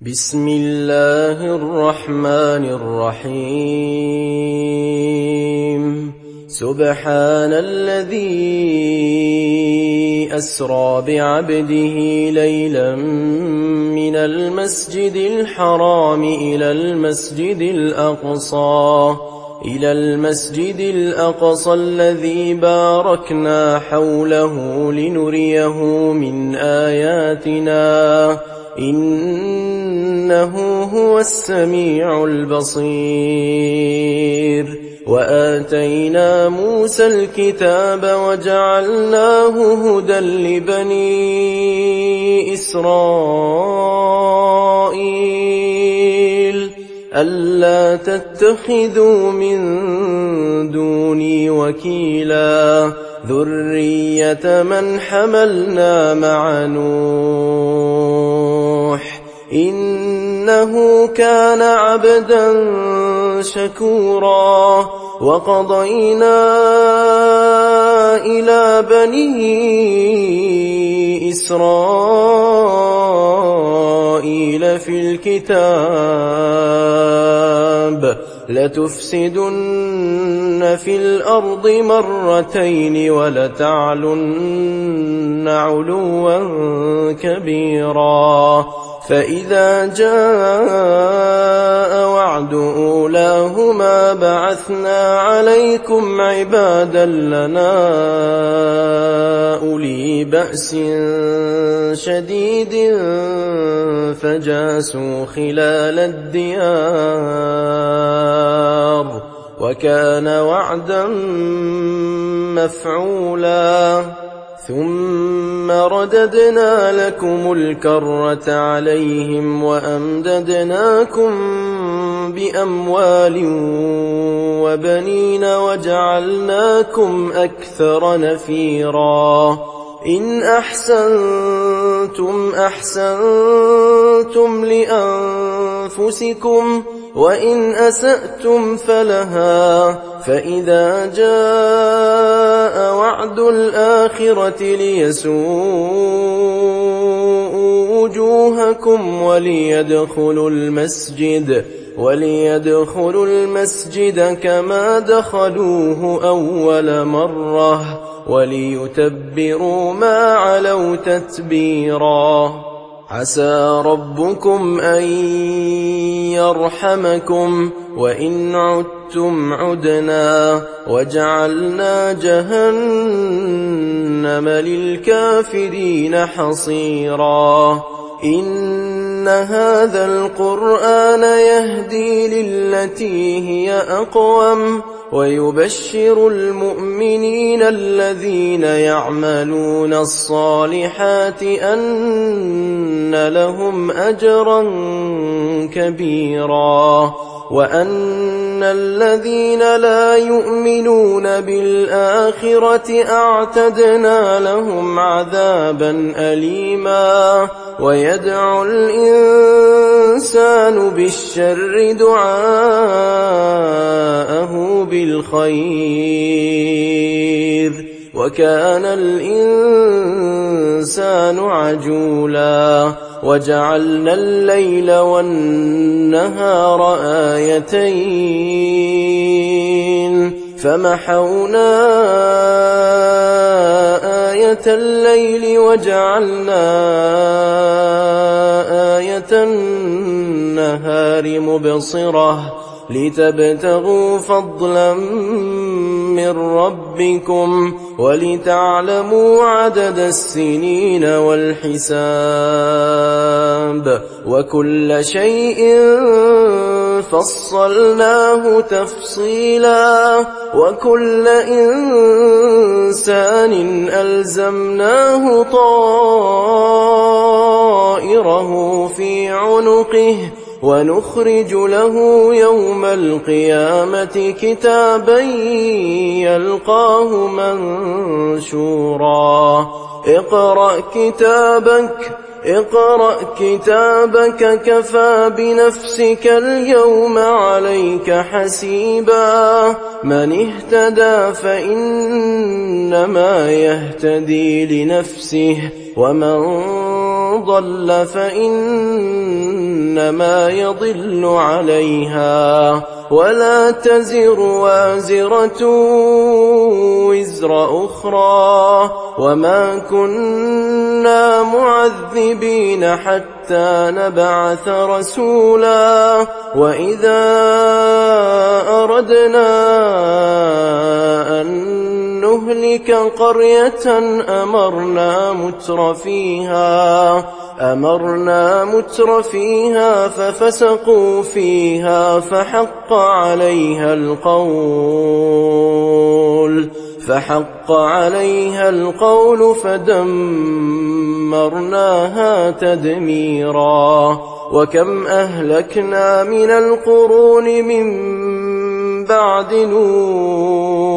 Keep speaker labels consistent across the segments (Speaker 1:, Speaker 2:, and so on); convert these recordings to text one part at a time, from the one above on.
Speaker 1: بسم الله الرحمن الرحيم سبحان الذي أسرى بعبده ليلا من المسجد الحرام إلى المسجد الأقصى الذي باركنا حوله لنريه من آياتنا إنه هو السميع البصير وآتينا موسى الكتاب وجعلناه هدى لبني إسرائيل ألا تتخذوا من دوني وكيلا ذرية من حملنا مع نوح إنه كان عبدا شكورا وقضينا إلى بني إسرائيل في الكتاب لتفسدن في الأرض مرتين ولتعلن علوا كبيرا فإذا جاء وعد أولاهما بعثنا عليكم عبادا لنا أولي بأس شديد فجاسوا خلال الديار وكان وعدا مفعولا ثم رددنا لكم الكرة عليهم وأمددناكم بأموال وبنين وجعلناكم أكثر نفيرا إن أحسنتم أحسنتم لأنفسكم وإن أسأتم فلها فإذا جاء وعد الآخرة ليسوءوا وجوهكم وليدخلوا المسجد كما دخلوه أول مرة وليتبروا ما علوا تتبيرا عسى ربكم أن يرحمكم وإن عدتم عدنا وجعلنا جهنم للكافرين حصيرا إن هذا القرآن يهدي للتي هي أقوم ويبشر المؤمنين الذين يعملون الصالحات أن لهم أجرا كبيرا وأن الذين لا يؤمنون بالآخرة أعتدنا لهم عذابا أليما ويدعو الإنسان بالشر دعاءه بالخير وكان الإنسان عجولا وجعلنا الليل والنهار آيتين فمحونا آية الليل وجعلنا آية النهار مبصرة لتبتغوا فضلا من ربكم ولتعلموا عدد السنين والحساب وكل شيء فصلناه تفصيلا وكل إنسان ألزمناه طائره في عنقه ونخرج له يوم القيامة كتابا يلقاه منشورا اقرأ كتابك كفى بنفسك اليوم عليك حسيبا من اهتدى فإنما يهتدي لنفسه ومن ضل فإنما يضل عليها ولا تزر وازرة وزر أخرى وما كنا معذبين حتى نبعث رسولا وإذا أردنا أن نهلك قرية أمرنا متر فيها ففسقوا فيها فحق عليها القول فدمرناها تدميرا وكم أهلكنا من القرون من بعد نوح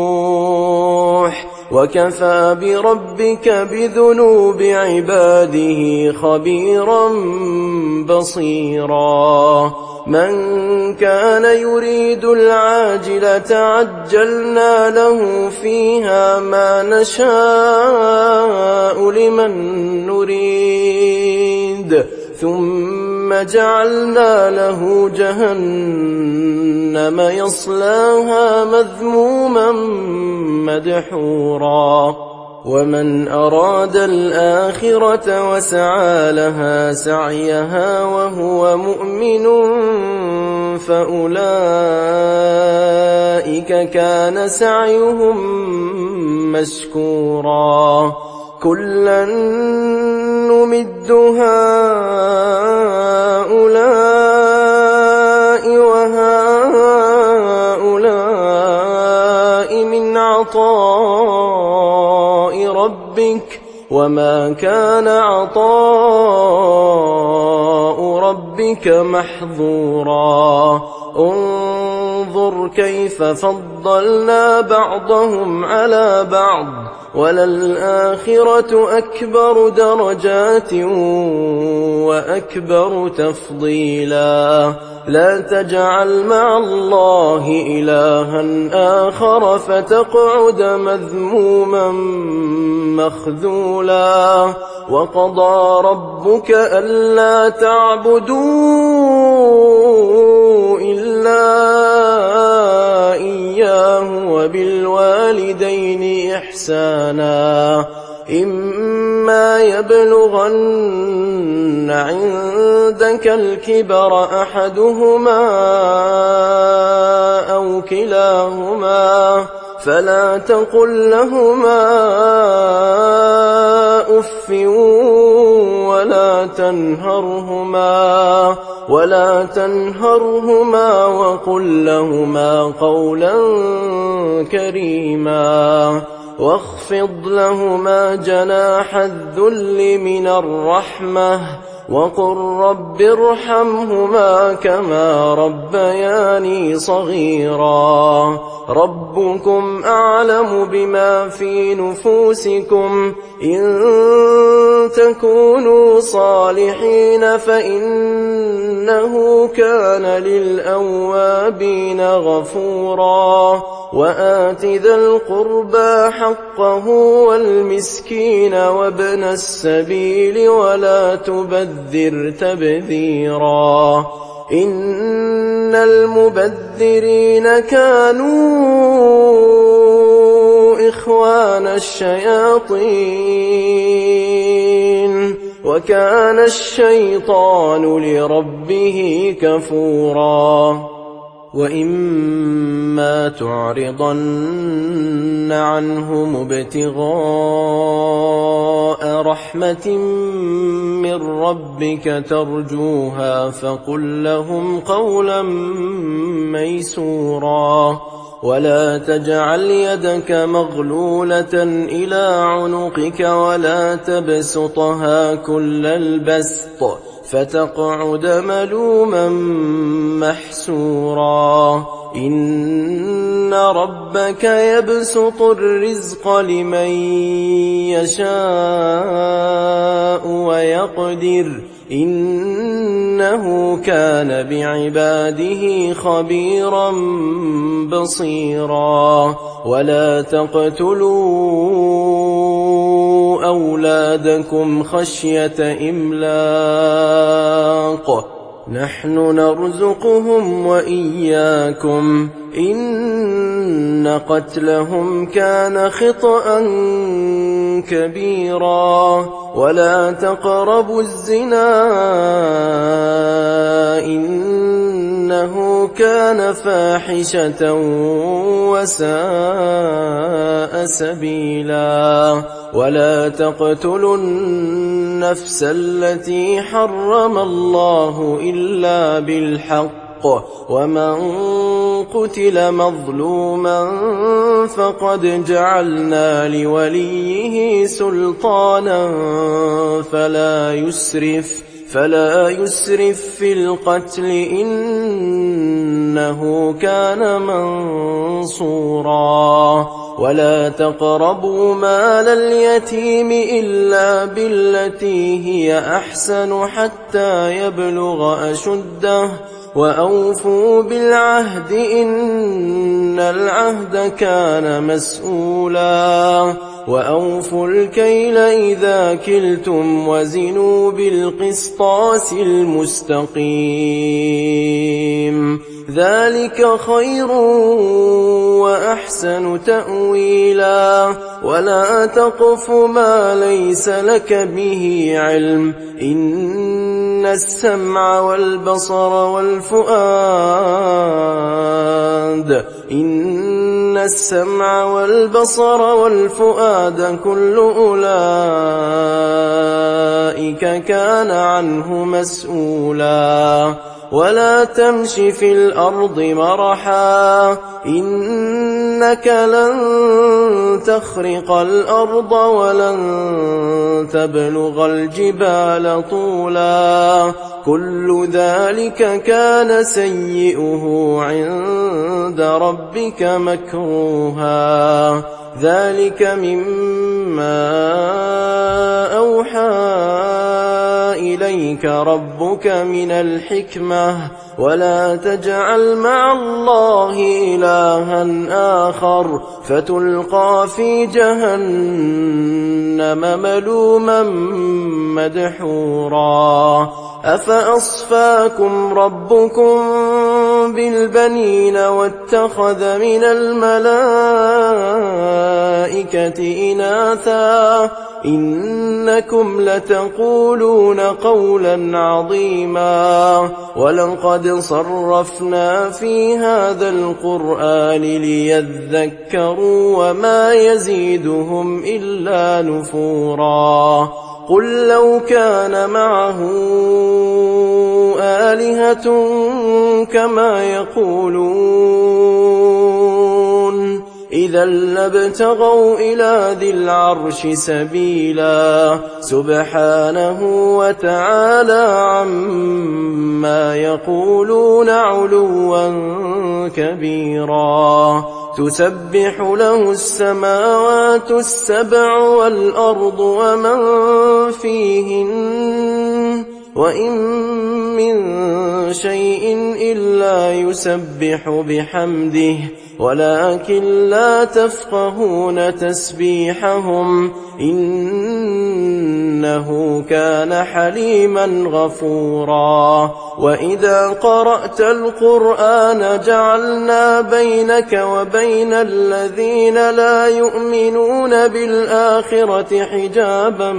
Speaker 1: وكفى بربك بذنوب عباده خبيرا بصيرا من كان يريد العاجلة عجلنا له فيها ما نشاء لمن نريد ثم جعلنا له جهنم يصلاها مذموما مدحورا ومن أراد الآخرة وسعى لها سعيها وهو مؤمن فأولئك كان سعيهم مشكورا كلا نمد هؤلاء وهؤلاء من عطاء ربك وما كان عطاء ربك محظورا انظر كيف فضلنا بعضهم على بعض وللآخرة أكبر درجات وأكبر تفضيلا لا تجعل مع الله إلها آخر فتقعد مذموما مخذولا وقضى ربك ألا تعبدوا إلا إياه وبالوالدين إحسانا إما يبلغن عندك الكبر أحدهما أو كلاهما فلا تقل لهما أف ولا تنهرهما وقل لهما قولا كريما واخفض لهما جناح الذل من الرحمة وقل رب ارحمهما كما ربياني صغيرا ربكم أعلم بما في نفوسكم إن تكونوا صالحين فإنه كان للأوابين غفورا وآت ذا القربى حقه والمسكين وابن السبيل ولا تبذر تبذيرا إن المبذرين كانوا إخوان الشياطين وكان الشيطان لربه كفورا وإما تعرضن عنهم ابتغاء رحمة من ربك ترجوها فقل لهم قولا ميسورا ولا تجعل يدك مغلولة إلى عنقك ولا تبسطها كل البسط فتقعد ملوما محسورا إن ربك يبسط الرزق لمن يشاء ويقدر إنه كان بعباده خبيرا بصيرا ولا تقتلوا تقتلوا أولادكم خشية إملاق نحن نرزقهم وإياكم إن قتلهم كان خطأ كبيرا ولا تقربوا الزنا إنه كان فاحشة وساء سبيلا ولا تقتلوا النفس التي حرم الله إلا بالحق ومن قتل مظلوما فقد جعلنا لوليه سلطانا فلا يسرف في القتل إنه كان منصورا ولا تقربوا مال اليتيم إلا بالتي هي أحسن حتى يبلغ أشده وأوفوا بالعهد إن العهد كان مسؤولا وأوفوا الكيل إذا كلتم وزنوا بالقسطاس المستقيم ذلك خير وأحسن تأويلا ولا تقف ما ليس لك به علم إن السمع والبصر والفؤاد كل أولئك كان عنه مسؤولا ولا تمش في الأرض مرحا إنك لن تخرق الأرض ولن تبلغ الجبال طولا كل ذلك كان سيئه عند ربك مكروها ذلك مما أوحى إليك ربك من الحكمة ولا تجعل مع الله إلها آخر فتلقى في جهنم ملوما مدحورا أفأصفاكم ربكم بالبنين واتخذ من الملائكة إناثا إنكم لتقولون قولا عظيما ولقد صرفنا في هذا القرآن ليذكروا وما يزيدهم إلا نفورا قل لو كان معه آلهة كما يقولون إذا لابتغوا إلى ذي العرش سبيلا سبحانه وتعالى عما يقولون علوا كبيرا تسبح له السماوات السبع والأرض ومن فيهن وإن من شيء إلا يسبح بحمده ولكن لا تفقهون تسبيحهم إنه كان حليما غفورا وإذا قرأت القرآن جعلنا بينك وبين الذين لا يؤمنون بالآخرة حجابا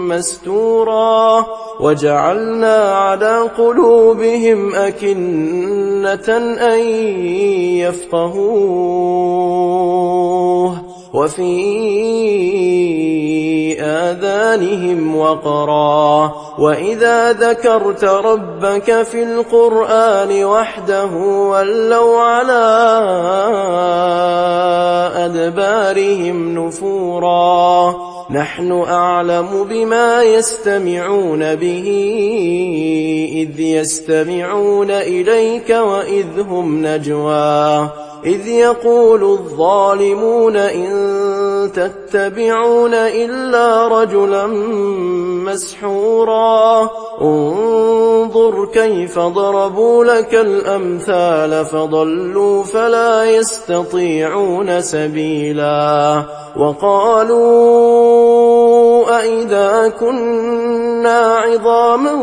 Speaker 1: مستورا وجعلنا على قلوبهم أكنة أن يفقهوه وفي آذانهم وقرا وإذا ذكرت ربك في القرآن وحده ولوا على أدبارهم نفورا نحن أعلم بما يستمعون به إذ يستمعون إليك وإذ هم نجوى إذ يقول الظالمون إن تتبعون إلا رجلا مسحورا انظر كيف ضربوا لك الأمثال فضلوا فلا يستطيعون سبيلا وقالوا أئذا كنا عظاما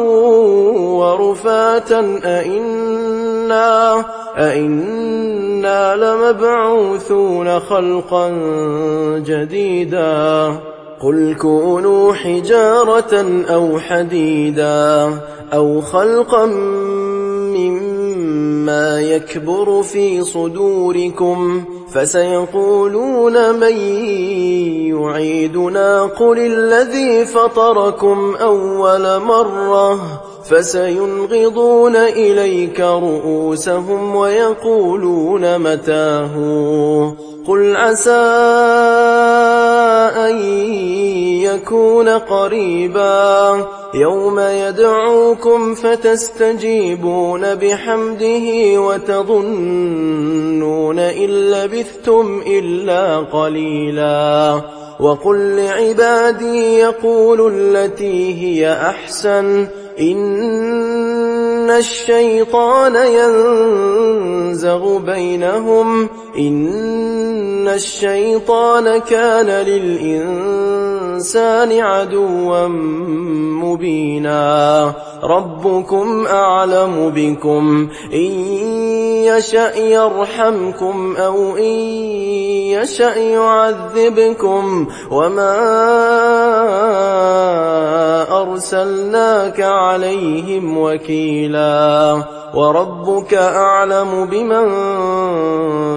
Speaker 1: ورفاتا أئنا لمبعوثون خلقا جديدا قل كونوا حجارة أو حديدا أو خلقا مما يكبر في صدوركم فسيقولون من يعيدنا قل الذي فطركم أول مرة فسينغضون إليك رؤوسهم ويقولون متاه قل عسى أن يكون قريبا يوم يدعوكم فتستجيبون بحمده وتظنون إن لبثتم إلا قليلا وقل لعبادي يقولوا التي هي أحسن إن الشيطان ينزغ بينهم إن الشيطان كان للإنسان عدوا مبينا ربكم أعلم بكم إن يشأ يرحمكم أو إن يشأ يعذبكم وما أرسلناك عليهم وكيلا وربك أعلم بمن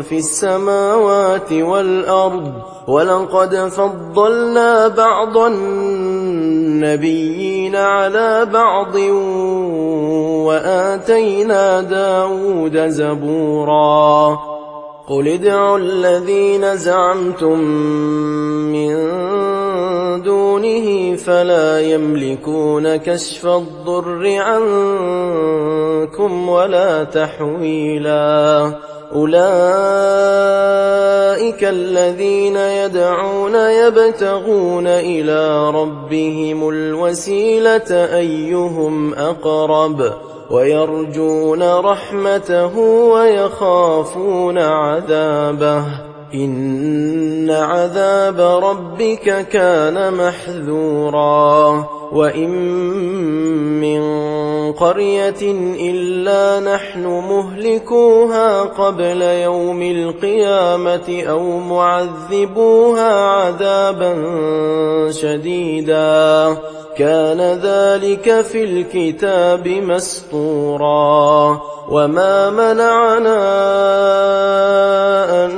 Speaker 1: في السماوات والأرض ولقد فضلنا بعض النبيين على بعض وآتينا داود زبورا قل ادعوا الذين زعمتم من دونه فلا يملكون كشف الضر عنكم ولا تحويلا أولئك الذين يدعون يبتغون إلى ربهم الوسيلة أيهم أقرب ويرجون رحمته ويخافون عذابه إن عذاب ربك كان محذورا وإن من قرية إلا نحن مهلكوها قبل يوم القيامة أو معذبوها عذابا شديدا كان ذلك في الكتاب مسطورا وما منعنا أن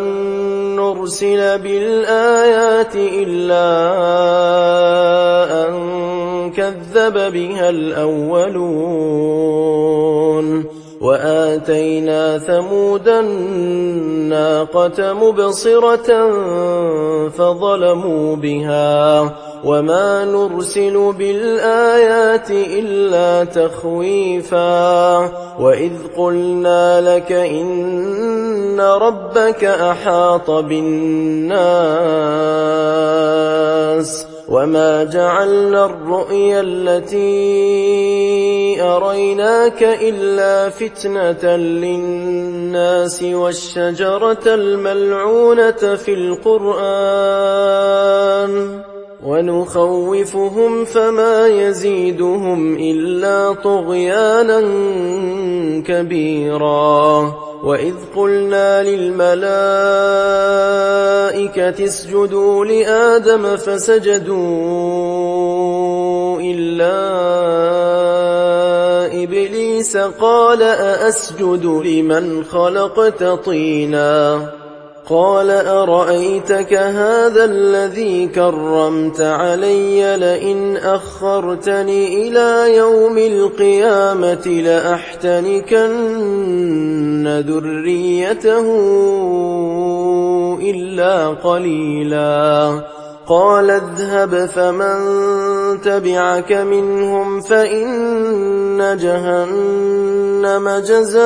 Speaker 1: نرسل بالآيات إلا أن كذب بها الأولون وآتينا ثمود الناقة مبصرة فظلموا بها وما نرسل بالآيات إلا تخويفا وإذ قلنا لك إن ربك أحاط بالناس وما جعلنا الرؤيا التي أريناك إلا فتنة للناس والشجرة الملعونة في القرآن ونخوفهم فما يزيدهم إلا طغيانا كبيرا وإذ قلنا للملائكة اسجدوا لآدم فسجدوا إلا إبليس قال أأسجد لمن خلقت طينا قال أرأيتك هذا الذي كرمت علي لئن أخرتني إلى يوم القيامة لأحتنكن ذريته إلا قليلا قال اذهب فمن تبعك منهم فإن جهنم جزاؤكم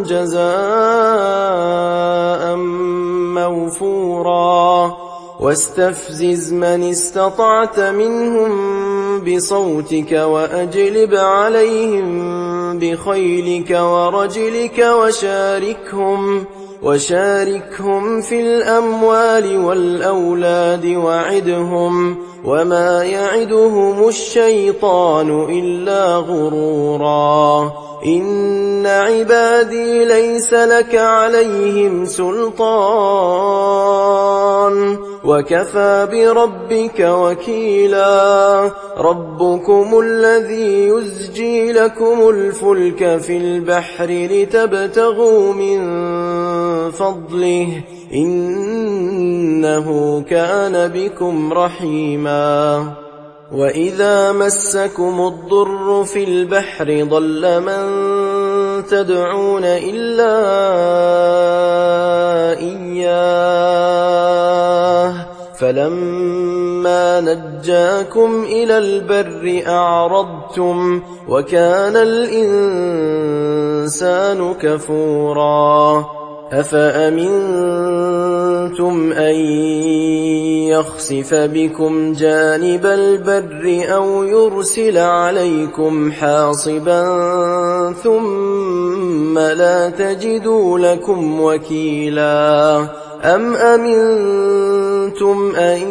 Speaker 1: جزاء موفورا واستفزز من استطعت منهم بصوتك وأجلب عليهم بخيلك ورجلك وشاركهم في الأموال والأولاد وعدهم وما يعدهم الشيطان إلا غرورا إن عبادي ليس لك عليهم سلطان وكفى بربك وكيلا ربكم الذي يزجي لكم الفلك في البحر لتبتغوا من فضله إنه كان بكم رحيما وإذا مسكم الضر في البحر ضل من تدعون إلا إياه فلما نجاكم إلى البر أعرضتم وكان الإنسان كفورا أفأمنتم أن يخسف بكم جانب البر أو يرسل عليكم حاصبا ثم لا تجدوا لكم وكيلا أم أمنتم أن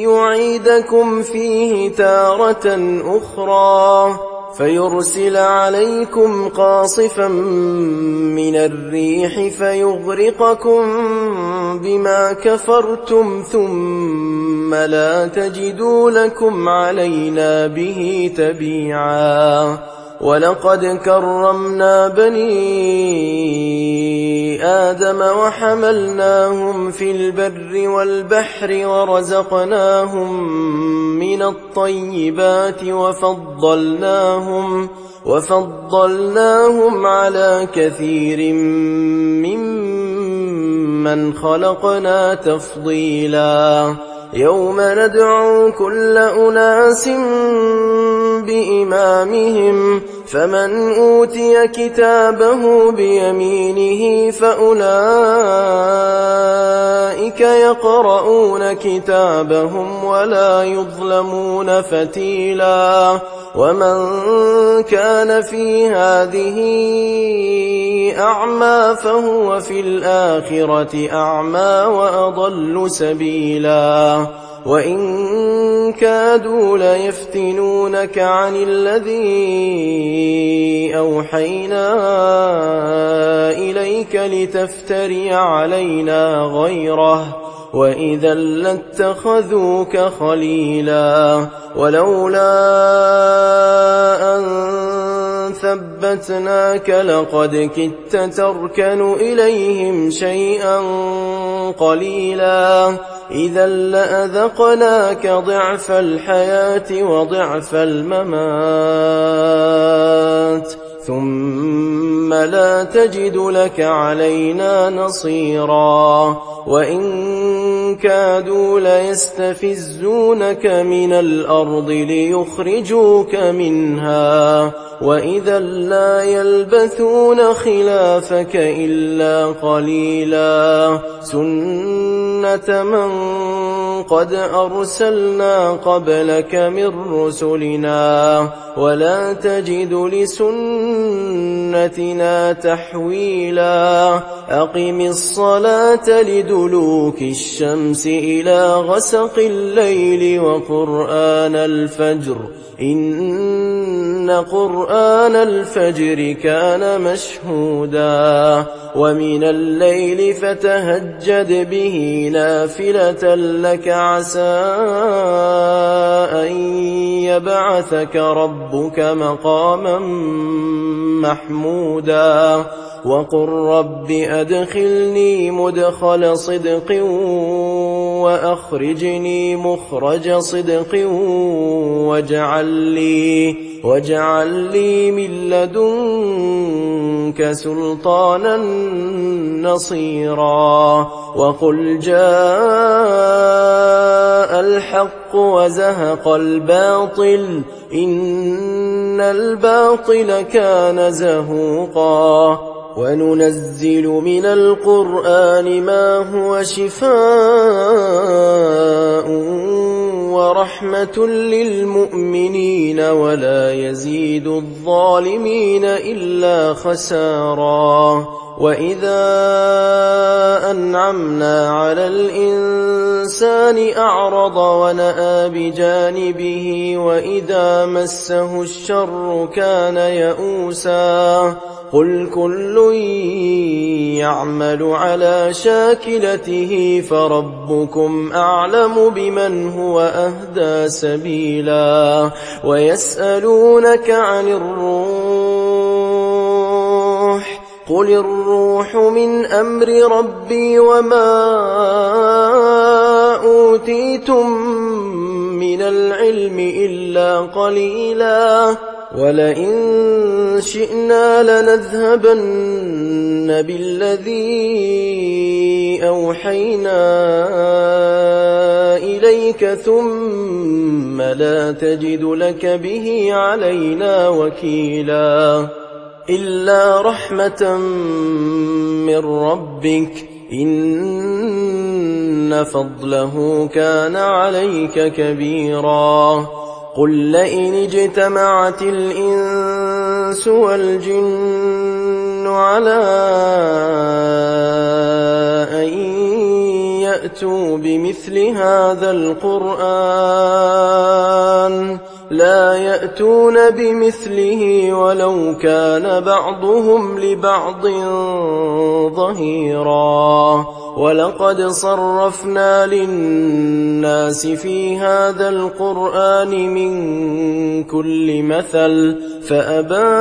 Speaker 1: يعيدكم فيه تارة أخرى فيرسل عليكم قاصفا من الريح فيغرقكم بما كفرتم ثم لا تجدوا لكم علينا به تبيعا ولقد كرمنا بني آدم وحملناهم في البر والبحر ورزقناهم من الطيبات وفضلناهم على كثير ممن خلقنا تفضيلا يوم ندعو كل أناس بإمامهم فمن أوتي كتابه بيمينه فأولئك يقرؤون كتابهم ولا يظلمون فتيلا ومن كان في هذه أعمى فهو في الآخرة أعمى وأضل سبيلا وإن كادوا ليفتنونك عن الذي أوحينا إليك لتفتري علينا غيره وإذا لاتخذوك خليلا ولولا أن ثبتناك لقد كدت تركن إليهم شيئا قليلا إذا لأذقناك ضعف الحياة وضعف الممات ثم لا تجد لك علينا نصيرا وإن كادوا ليستفزونك من الأرض ليخرجوك منها وإذا لا يلبثون خلافك إلا قليلا سنة من قد أرسلنا قبلك من رسلنا ولا تجد لسنتنا تحويلا أقم الصلاة لدلوك الشمس إلى غسق الليل وقرآن الفجر إن قرآن الفجر كان مشهودا ومن الليل فتهجد به نافلة لك عسى أن يبعثك ربك مقاما محمودا وقل رب أدخلني مدخل صدق وأخرجني مخرج صدق واجعل لي من لدنك سلطانا نصيرا وقل جاء الحق وزهق الباطل إن الباطل كان زهوقا وننزل من القرآن ما هو شفاء ورحمة للمؤمنين ولا يزيد الظالمين إلا خسارا وإذا أنعمنا على الإنسان أعرض ونأى بجانبه وإذا مسه الشر كان يئوسا قل كل يعمل على شاكلته فربكم أعلم بمن هو أهدى سبيلا ويسألونك عن الروح قل الروح من أمر ربي وما أوتيتم من العلم إلا قليلا ولئن شئنا لنذهبن بالذي أوحينا إليك ثم لا تجد لك به علينا وكيلا إلا رحمة من ربك إن فضله كان عليك كبيرا قل لئن اجتمعت الإنس والجن على أن يأتوا بمثل هذا القرآن لا يأتون بمثله ولو كان بعضهم لبعض ظهيرا ولقد صرفنا للناس في هذا القرآن من كل مثل فأبى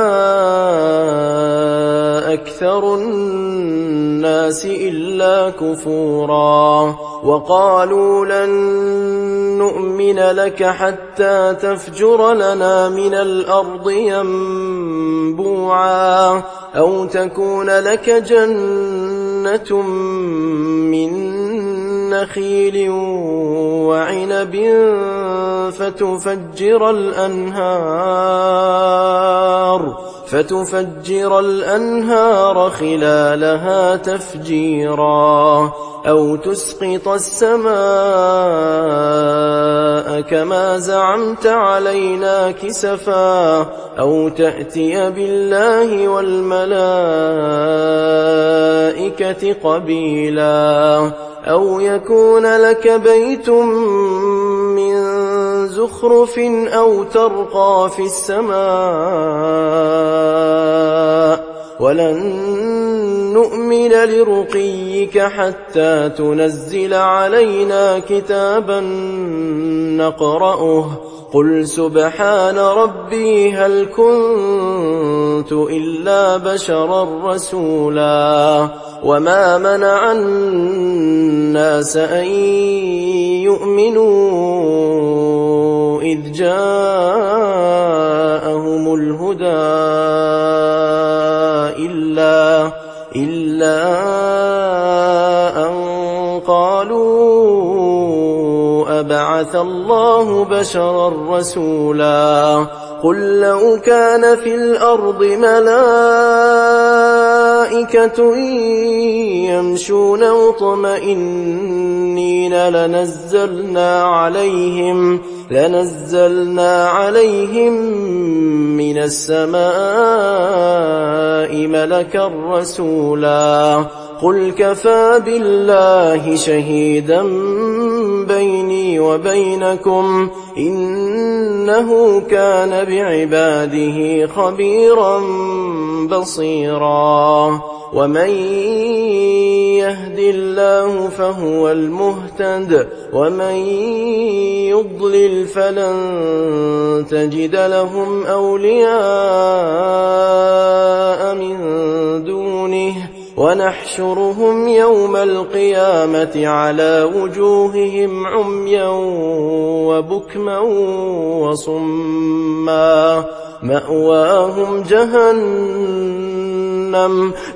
Speaker 1: أكثر الناس إلا كفورا وقالوا لن نؤمن لك حتى تفجر لنا من الأرض ينبوعا أو تكون لك جنة من نخيل وعنب فتفجر الأنهار خلالها تفجيرا أو تسقط السماء كما زعمت علينا كسفا أو تأتي بالله والملائكة قبيلا أو يكون لك بيت من زخرف أو ترقى في السماء ولن نؤمن لرقيك حتى تنزل علينا كتابا نقرأه قل سبحان ربي هل كنت إلا بشرا رسولا وما منع الناس أن يؤمنوا إذ جاءهم الهدى إلا أن قالوا أبعث الله بشرا رسولا قل لو كان في الأرض ملائكة يمشون مطمئنين لنزلنا عليهم من السماء ملكا رسولا قل كفى بالله شهيدا بيني وبينكم إنه كان بعباده خبيرا بصيرا ومن يهد الله فهو المهتد ومن يضلل فلن تجد لهم أولياء من دونه ونحشرهم يوم القيامة على وجوههم عميا وبكما وصما مأواهم جهنم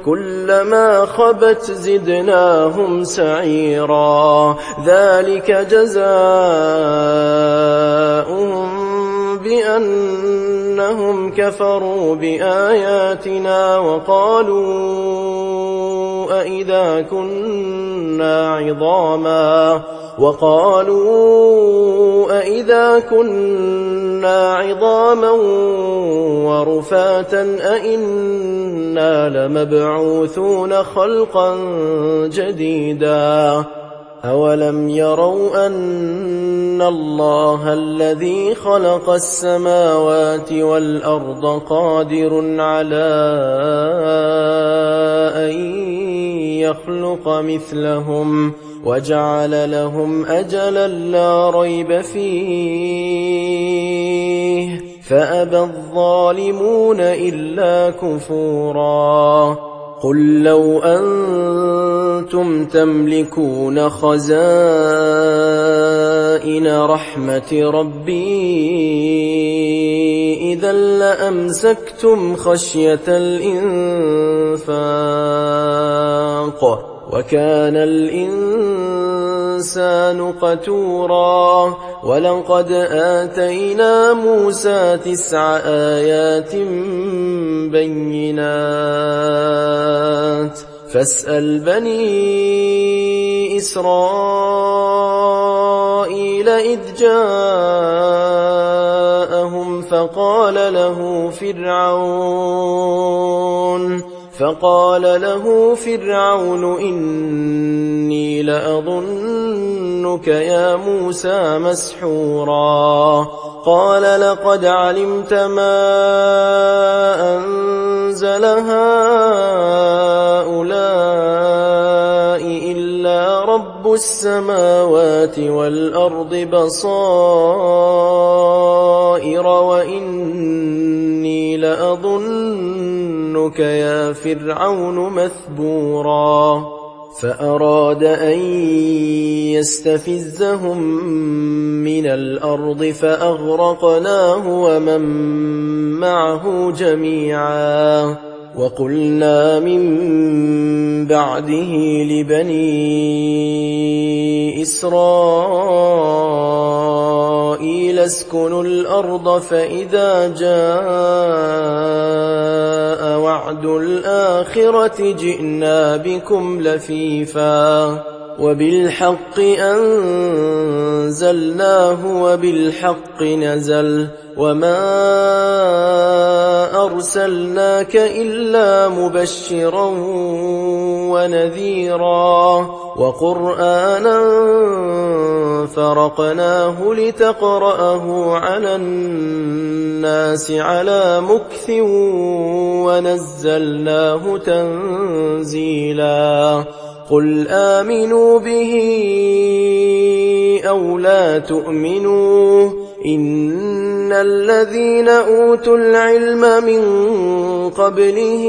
Speaker 1: كلما خبت زدناهم سعيرا ذلك جزاؤهم بأنهم كفروا بآياتنا وقالوا أئذا كنا عظاما وقالوا أئذا كنا عظاما ورفاتا أئنا لمبعوثون خلقا جديدا أولم يروا أن الله الذي خلق السماوات والأرض قادر على أن يخلق مثلهم وجعل لهم أجلا لا ريب فيه فأبى الظالمون إلا كفورا قل لو أنتم تملكون خزائن رحمة ربي إذا لأمسكتم خشية الإنفاق وكان الإنسان قتورا ولقد آتينا موسى 9 آيات بينات فاسأل بني إسرائيل إذ جاءهم فقال له فرعون إني لأظنك يا موسى مسحورا قال لقد علمت ما أنزل هؤلاء إلا رب السماوات والأرض بصائر وإني لأظنك يا فرعون مثبورا فأراد أن يستفزهم من الأرض فأغرقناه ومن معه جميعا وقلنا من بعده لبني إسرائيل اسكنوا الأرض فإذا جاء وعد الآخرة جئنا بكم لفيفا وبالحق أنزلناه وبالحق نزل وما أرسلناك إلا مبشرا ونذيرا وقرآنا فرقناه لتقرأه على الناس على مكث ونزلناه تنزيلا قل آمنوا به أو لا تؤمنوا إن الذين أوتوا العلم من قبله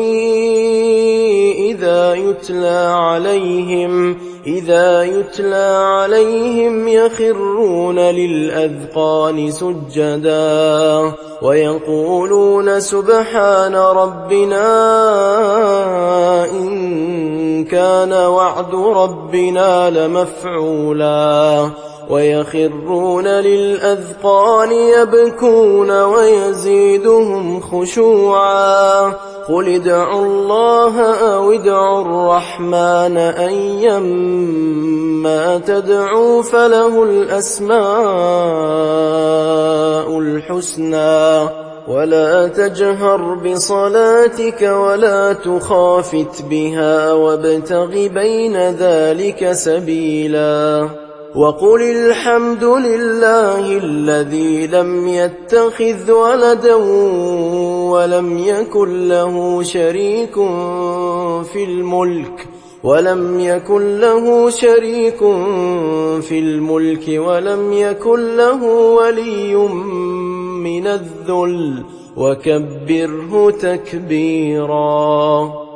Speaker 1: إذا يتلى عليهم يخرون للأذقان سجدا ويقولون سبحان ربنا إن كان وعد ربنا لمفعولا ويخرون للأذقان يبكون ويزيدهم خشوعا قل ادعوا الله أو ادعوا الرحمن أيما تدعوا فله الأسماء الحسنى ولا تجهر بصلاتك ولا تخافت بها وابتغ بين ذلك سبيلا وقل الحمد لله الذي لم يتخذ ولدا ولم يكن له شريك في الملك ولم يكن له ولي من الذل وكبره تكبيرا